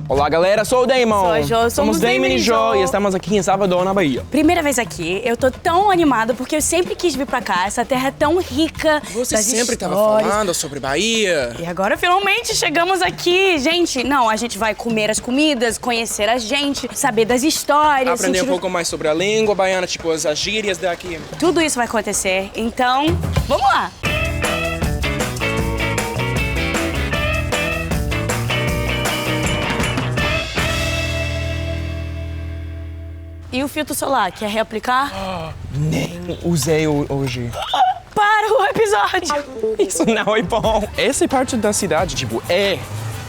Olá, galera, sou o Damon. Sou a Jo, somos Damon e Jo Jo. e estamos aqui em Salvador, na Bahia. Primeira vez aqui, eu tô tão animada porque eu sempre quis vir pra cá. Essa terra é tão rica. Você das sempre estava histórias. falando sobre Bahia. E agora finalmente chegamos aqui. Gente, não, a gente vai comer as comidas, conhecer a gente, saber das histórias. Aprender um sentir- pouco mais sobre a língua baiana, tipo as gírias daqui. Tudo isso vai acontecer. Então, vamos lá. E o filtro solar, quer reaplicar? Nem usei hoje. Para o episódio! Isso não é bom. Essa parte da cidade, tipo, é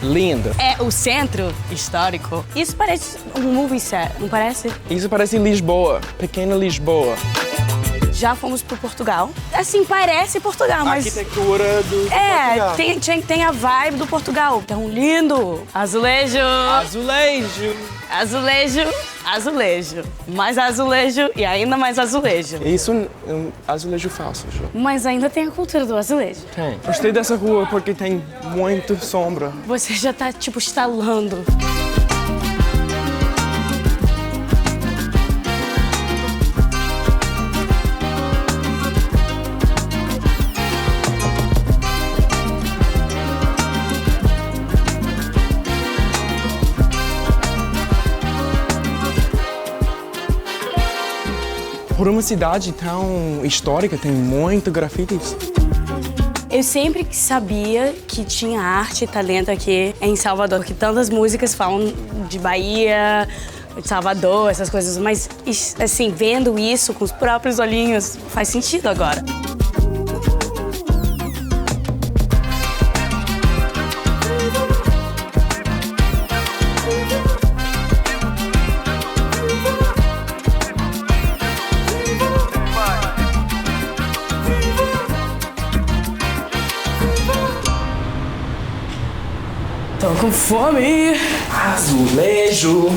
linda. É o centro histórico. Isso parece um movie set, não parece? Isso parece Lisboa, pequena Lisboa. Já fomos pro Portugal. Assim, parece Portugal, mas... Arquitetura do É, Portugal. tem a vibe do Portugal. Tão lindo. Azulejo, Azulejo. azulejo, azulejo. Mais azulejo e ainda mais azulejo. Isso é um azulejo falso, Jo. Mas ainda tem a cultura do azulejo. Tem. Gostei dessa rua porque tem muita sombra. Você já tá, tipo, estalando. Por uma cidade tão histórica, tem muito grafites. Eu sempre sabia que tinha arte e talento aqui em Salvador, que tantas músicas falam de Bahia, de Salvador, essas coisas, mas assim, vendo isso com os próprios olhinhos, faz sentido agora. Tô com fome! Azulejo.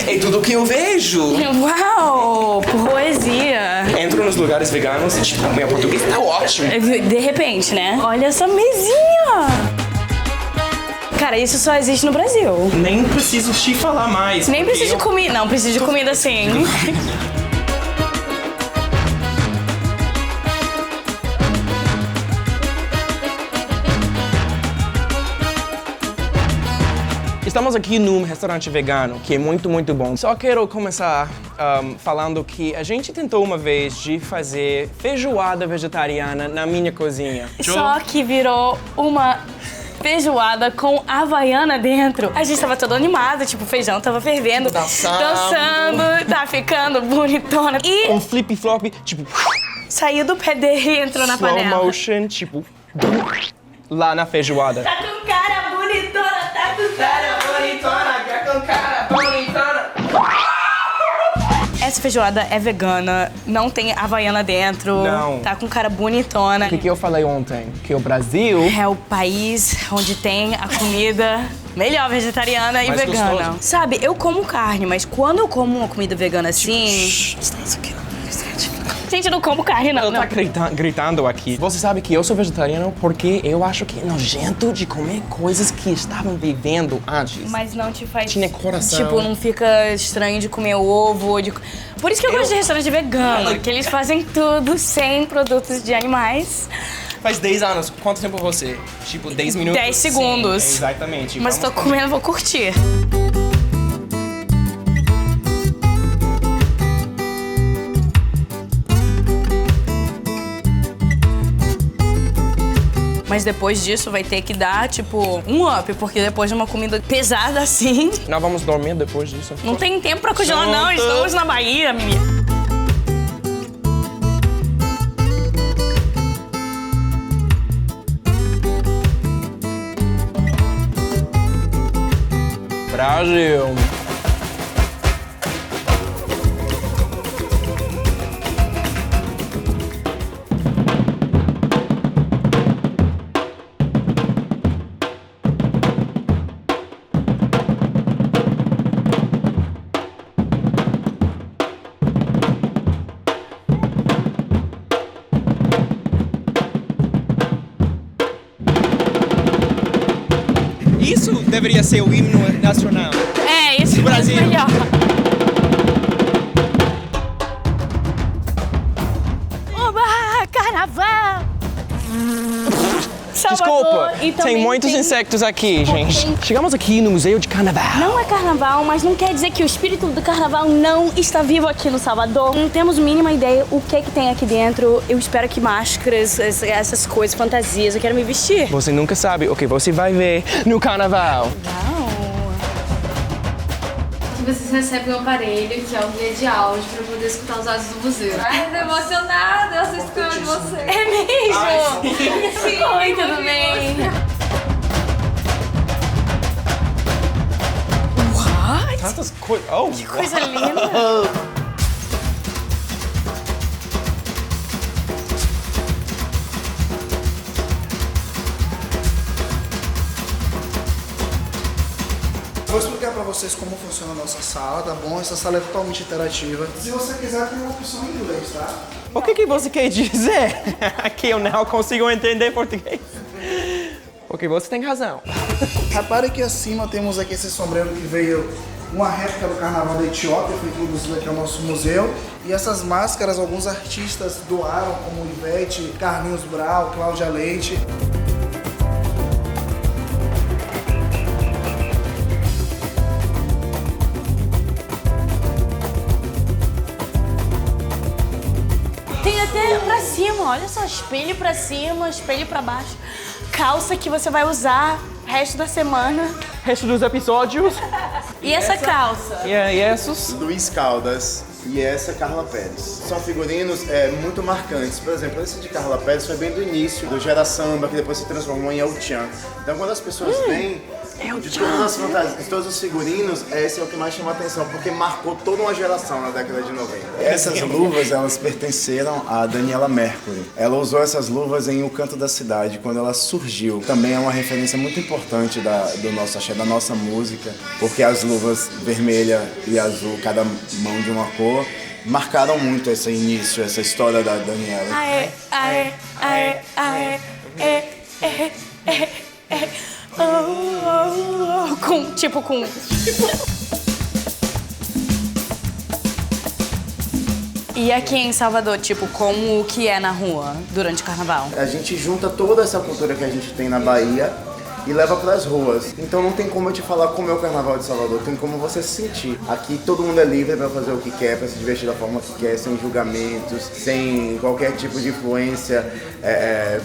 É tudo que eu vejo. Uau! Poesia! Entro nos lugares veganos e, tipo, meu português tá ótimo. De repente, né? Olha essa mesinha! Cara, isso só existe no Brasil. Nem preciso te falar mais. Nem preciso de comida. Não, preciso de comida sim. Estamos aqui num restaurante vegano que é muito, muito bom. Só quero começar falando que a gente tentou uma vez de fazer feijoada vegetariana na minha cozinha. Só que virou uma feijoada com havaiana dentro. A gente tava todo animado, tipo, o feijão tava fervendo. Dançando, tá ficando bonitona. E Um flip-flop, tipo, saiu do pé dele e entrou na slow panela. motion, tipo, lá na feijoada. Tá com cara bonitona, tá com cara bonitona. Tá com cara bonitona. Essa feijoada é vegana, não tem havaiana dentro. Não. Tá com cara bonitona. O que eu falei ontem? Que o Brasil É o país onde tem a comida melhor vegetariana e Mais vegana. gostoso. Sabe, eu como carne, mas quando eu como uma comida vegana assim... Isso aqui não. Gente, eu não como carne, não. ela tá gritando aqui. Você sabe que eu sou vegetariano porque eu acho que é nojento de comer coisas que estavam vivendo antes. Mas não te faz... Tinha coração. Tipo, não fica estranho de comer ovo, de... Por isso que eu gosto de restaurante vegano, que eles fazem tudo sem produtos de animais. Faz 10 anos. Quanto tempo você? Tipo, 10 minutos? 10 segundos. Sim, exatamente. Mas tô Vamos comendo, vou curtir. Mas depois disso vai ter que dar, tipo, um up, porque depois de uma comida pesada assim, Nós vamos dormir depois disso. não tem tempo pra congelar, não. Junto. Estamos na Bahia, menina. Brasil. deveria poderia ser o hino nacional. É, isso é Brasil. melhor. Oba, carnaval! Salvador Desculpa, e também tem muitos insectos aqui, gente. Chegamos aqui no Museu de Carnaval. Não é carnaval, mas não quer dizer que o espírito do carnaval não está vivo aqui no Salvador. Não temos mínima ideia o que tem aqui dentro. Eu espero que máscaras, essas coisas, fantasias, eu quero me vestir. Você nunca sabe o que você vai ver no Carnaval. Que vocês recebem um aparelho que é um guia de áudio pra poder escutar os áudios do museu. Ai, tô emocionada, eu assisto de você. É mesmo? Sim, Oi, tudo bem? Tantas coisas. Oh, Que coisa linda! Vou explicar para vocês como funciona a nossa sala, tá bom? Essa sala é totalmente interativa. Se você quiser, tem uma opção em inglês, tá? O que você quer dizer? Que eu não consigo entender português. Porque você tem razão. Repare que acima temos aqui esse sombreiro que veio uma réplica do Carnaval da Etiópia, foi introduzido aqui ao nosso museu. E essas máscaras, alguns artistas doaram, como Ivete, Carlinhos Brau, Cláudia Leite. Tem até pra cima, olha só, espelho pra cima, espelho pra baixo. Calça que você vai usar o resto da semana. Resto dos episódios. E essa calça? E esses? Luiz Caldas e essa Carla Pérez. São figurinos muito marcantes. Por exemplo, esse de Carla Pérez foi bem do início, do Gera Samba, que depois se transformou em El Chan. Então quando as pessoas veem de todas as fantasias, de todos os figurinos, esse é o que mais chama a atenção, porque marcou toda uma geração na década de 90. Essas luvas, elas pertenceram a Daniela Mercury. Ela usou essas luvas em O Canto da Cidade, quando ela surgiu. Também é uma referência muito importante do nosso axé, da nossa música, porque as luvas vermelha e azul, cada mão de uma cor, marcaram muito esse início, essa história da Daniela. Com. E aqui em Salvador, tipo, como que é na rua durante o carnaval? A gente junta toda essa cultura que a gente tem na Bahia e leva para as ruas. Então não tem como eu te falar como é o Carnaval de Salvador, tem como você se sentir. Aqui todo mundo é livre para fazer o que quer, para se divertir da forma que quer, sem julgamentos, sem qualquer tipo de influência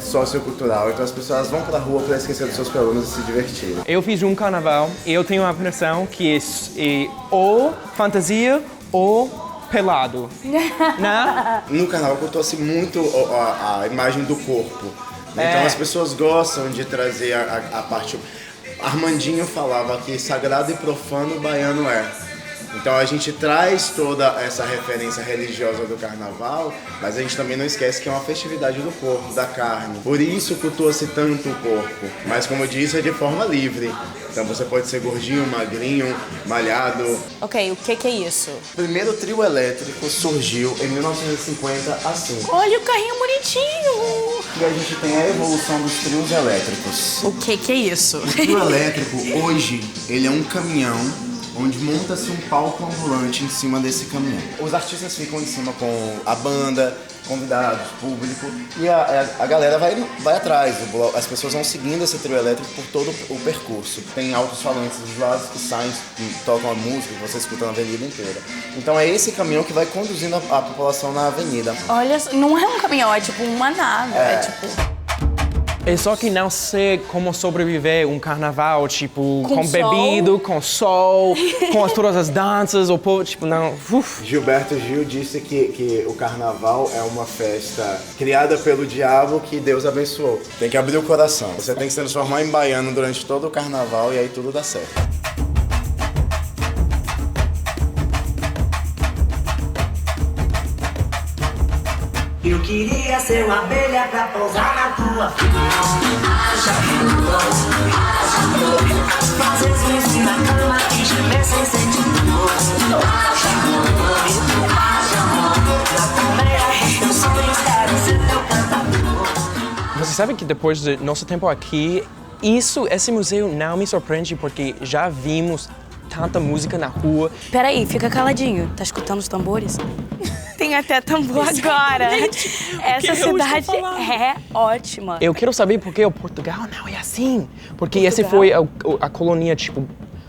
sociocultural. Então as pessoas vão para a rua para esquecer dos seus problemas e se divertirem. Eu fiz um carnaval e eu tenho uma impressão que é ou fantasia ou pelado. Né? No Carnaval cultua-se muito a imagem do corpo. Então as pessoas gostam de trazer a parte... Armandinho falava que sagrado e profano o baiano é. Então a gente traz toda essa referência religiosa do Carnaval, mas a gente também não esquece que é uma festividade do corpo, da carne. Por isso cultua-se tanto o corpo. Mas como eu disse, é de forma livre. Então você pode ser gordinho, magrinho, malhado. Ok, o que é isso? O primeiro trio elétrico surgiu em 1950 assim. Olha o carrinho bonitinho! E a gente tem a evolução dos trios elétricos. O que é isso? O trio elétrico, hoje, ele é um caminhão onde monta-se um palco ambulante em cima desse caminhão. Os artistas ficam em cima com a banda, convidados, público, e a galera vai atrás. As pessoas vão seguindo esse trio elétrico por todo o percurso. Tem altos-falantes dos lados que saem, tocam a música que você escuta na avenida inteira. Então é esse caminhão que vai conduzindo a população na avenida. Olha, não é um caminhão, é tipo uma nave. É tipo... É só que não sei como sobreviver um carnaval, tipo, com sol? bebido, com sol, com todas as danças, o povo, tipo, não... Gilberto Gil disse que o carnaval é uma festa criada pelo diabo que Deus abençoou. Tem que abrir o coração. Você tem que se transformar em baiano durante todo o carnaval e aí tudo dá certo. Eu queria ser uma abelha pra pousar na tua flor. Haja flor, haja flor. Fazer isso na cama e gemer sem sentir dor. Haja flor, haja amor. Na colmeia dos teus sonhos quero ser teu cantador. Você sabe que depois do nosso tempo aqui, esse museu não me surpreende porque já vimos tanta música na rua. Peraí, fica caladinho. Tá escutando os tambores? Tem até tambor agora. Essa cidade é ótima. Eu quero saber por que o Portugal não é assim. Porque essa foi a colônia, tipo,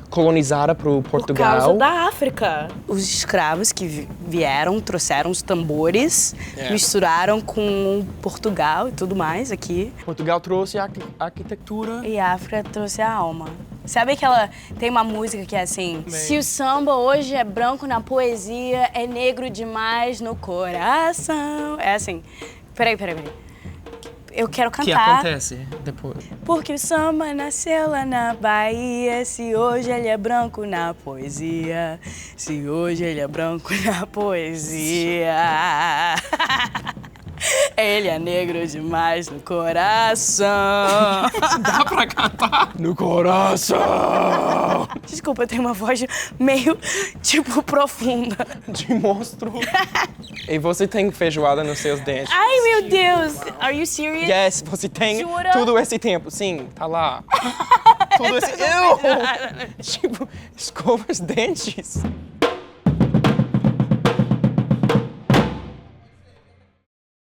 colonizada pro Portugal. Por causa da África. Os escravos que vieram, trouxeram os tambores, misturaram com Portugal e tudo mais aqui. Portugal trouxe a arquitetura. E a África trouxe a alma. Sabe aquela... Tem uma música que é assim... Se o samba hoje é branco na poesia, é negro demais no coração. É assim... Peraí. Eu quero cantar. O que acontece depois? Porque o samba nasceu lá na Bahia, se hoje ele é branco na poesia, se hoje ele é branco na poesia. Ele é negro demais no coração. Dá pra cantar? No coração! Desculpa, eu tenho uma voz meio, tipo, profunda. De monstro. E você tem feijoada nos seus dentes. Ai, meu Deus! Are you serious? Yes, você tem Jura? tudo esse tempo. Sim, tá lá. Tudo esse... Tipo, escova os dentes.